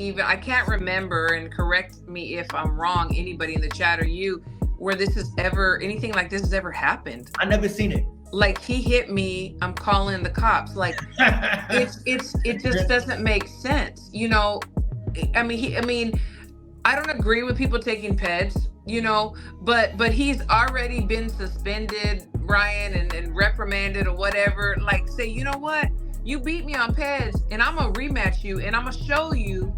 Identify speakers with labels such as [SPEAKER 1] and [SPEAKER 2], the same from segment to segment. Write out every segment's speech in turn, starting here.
[SPEAKER 1] even, I can't remember, and correct me if I'm wrong, anybody in the chat or you, where this is ever, anything like this has ever happened.
[SPEAKER 2] I never seen it.
[SPEAKER 1] Like, he hit me, I'm calling the cops. Like, it just doesn't make sense. You know, I mean, I don't agree with people taking peds, you know, but he's already been suspended, Ryan, and reprimanded or whatever. Like, say, you know what? You beat me on peds, and I'm gonna rematch you, and I'm gonna show you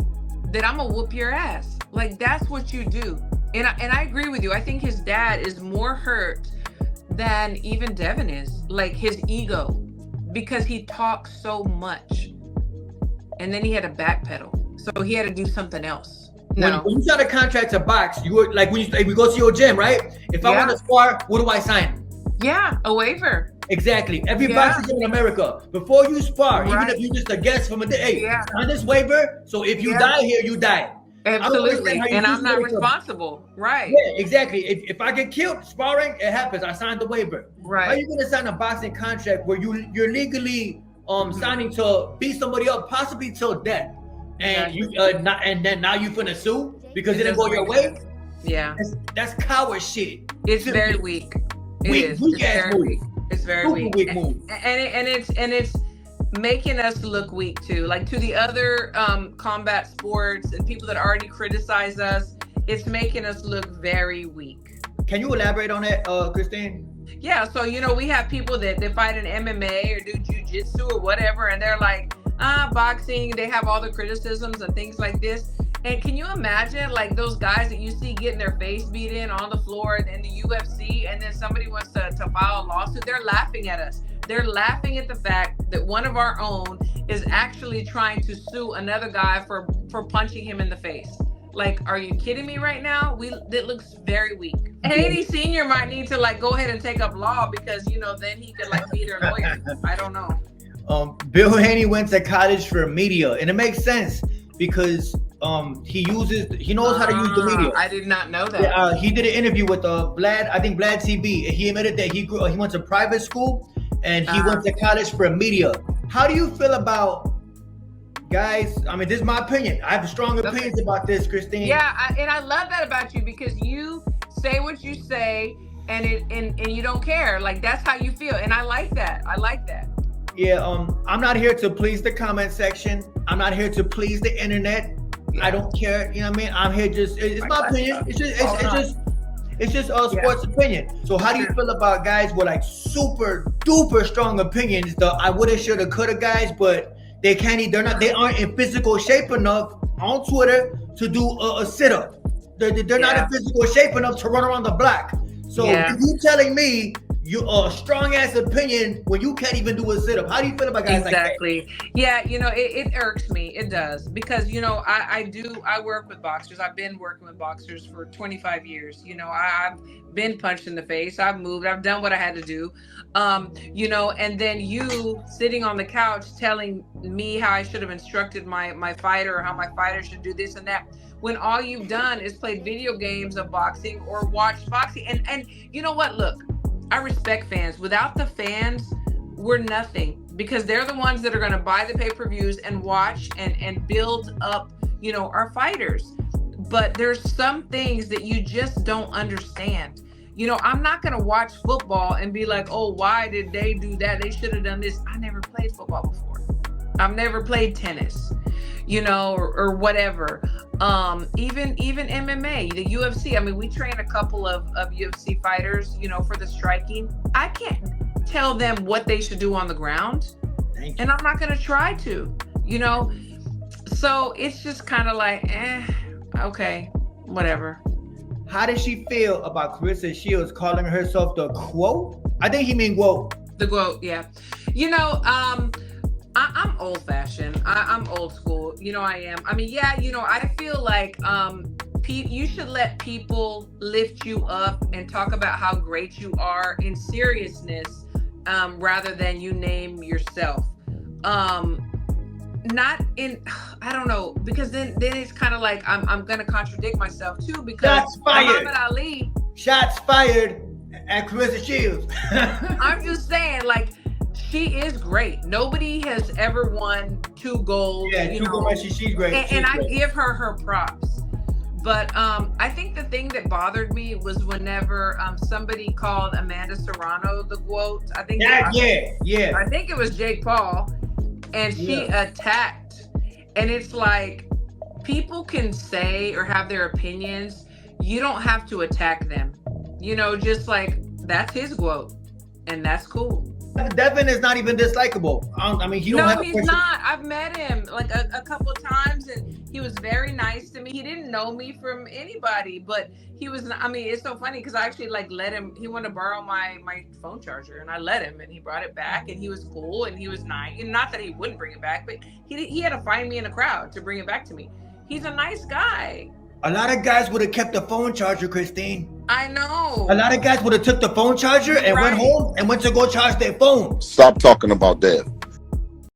[SPEAKER 1] that I'm gonna whoop your ass. Like, that's what you do. And I agree with you. I think his dad is more hurt than even Devin is. Like, his ego, because he talks so much, and then he had to backpedal, so he had to do something else. No.
[SPEAKER 2] When you sign a contract to box, you were like, when we go to your gym, right? If I want to spar, what do I sign?
[SPEAKER 1] Yeah, a waiver.
[SPEAKER 2] Exactly. Every boxing gym in America, before you spar, even if you're just a guest from a day, hey, sign this waiver. So if you die here, you die.
[SPEAKER 1] Absolutely. And I'm not responsible. Right.
[SPEAKER 2] Yeah, exactly. If I get killed sparring, it happens. I signed the waiver.
[SPEAKER 1] Right.
[SPEAKER 2] How are you gonna sign a boxing contract where you're legally signing to beat somebody up, possibly till death, and you and then now you finna sue because it didn't go your way?
[SPEAKER 1] Yeah.
[SPEAKER 2] That's coward shit.
[SPEAKER 1] It's very weak. It's very weak. It's very weak. And it's making us look weak too. Like, to the other combat sports and people that already criticize us, it's making us look very weak.
[SPEAKER 2] Can you elaborate on that, Christine?
[SPEAKER 1] Yeah, so, you know, we have people that fight in MMA or do jiu-jitsu or whatever, and they're like, boxing, they have all the criticisms and things like this. And can you imagine, like, those guys that you see getting their face beat in on the floor in the UFC, and then somebody wants to file a lawsuit? They're laughing at us. They're laughing at the fact that one of our own is actually trying to sue another guy for punching him in the face. Like, are you kidding me right now? It looks very weak. Haney Sr. might need to, like, go ahead and take up law, because, you know, then he could, like, be their lawyer. I don't know.
[SPEAKER 2] Bill Haney went to college for media, and it makes sense because he knows how to use the media.
[SPEAKER 1] I did not know that.
[SPEAKER 2] Yeah, he did an interview with Vlad TV, and he admitted that he went to private school and he went to college for media. How do you feel about guys? I mean, this is my opinion. I have strong opinions about this, Christine.
[SPEAKER 1] Yeah, and I love that about you, because you say what you say, and you don't care. Like, that's how you feel, and I like that. Yeah,
[SPEAKER 2] I'm not here to please the comment section. I'm not here to please the internet. I don't care. You know what I mean? I'm here it's my opinion. It's just a sports opinion. So how do you feel about guys with, like, super duper strong opinions? The I woulda, shoulda, coulda guys, but they aren't in physical shape enough on Twitter to do a sit-up. They're not in physical shape enough to run around the block. So if you telling me you a strong ass opinion when you can't even do a sit-up, how do you feel about guys like that?
[SPEAKER 1] Exactly. Yeah, you know, it irks me. It does, because, you know, I work with boxers. I've been working with boxers for 25 years. You know, I've been punched in the face. I've moved. I've done what I had to do. You know, and then you sitting on the couch telling me how I should have instructed my fighter, or how my fighter should do this and that, when all you've done is played video games of boxing or watched boxing. And you know what? Look, I respect fans. Without the fans, we're nothing, because they're the ones that are going to buy the pay-per-views and watch and build up, you know, our fighters. But there's some things that you just don't understand. You know, I'm not going to watch football and be like, oh, why did they do that? They should have done this. I never played football before. I've never played tennis, you know, or whatever. Even MMA, the UFC. I mean, we train a couple of UFC fighters, you know, for the striking. I can't tell them what they should do on the ground, and I'm not going to try to, you know. So it's just kind of like, okay, whatever.
[SPEAKER 2] How does she feel about Clarissa Shields calling herself the quote? I think he mean quote.
[SPEAKER 1] The quote, yeah. You know, I'm old-fashioned. I'm old school. You know, I am. I mean, yeah, you know, I feel like you should let people lift you up and talk about how great you are in seriousness, rather than you name yourself. Not in, I don't know, because then it's kind of like I'm gonna contradict myself too, because Muhammad Ali.
[SPEAKER 2] Shots fired at Clarissa Shields.
[SPEAKER 1] I'm just saying, like, She is great. Nobody has ever won 2 gold.
[SPEAKER 2] Yeah, 2 gold. She's great.
[SPEAKER 1] And I give her props. But I think the thing that bothered me was whenever somebody called Amanda Serrano the GOAT. I think I think it was Jake Paul, and she attacked. And it's like, people can say or have their opinions. You don't have to attack them. You know, just like, that's his GOAT, and that's cool.
[SPEAKER 2] Devin is not even dislikable. I mean, he's
[SPEAKER 1] not. I've met him like a couple of times, and he was very nice to me. He didn't know me from anybody, but he was. I mean, it's so funny because I actually like let him. He wanted to borrow my phone charger, and I let him, and he brought it back, and he was cool, and he was nice. And not that he wouldn't bring it back, but he had to find me in a crowd to bring it back to me. He's a nice guy.
[SPEAKER 2] A lot of guys would have kept the phone charger, Christine.
[SPEAKER 1] I know.
[SPEAKER 2] A lot of guys would have took the phone charger and went home and went to go charge their phone.
[SPEAKER 3] Stop talking about Dev.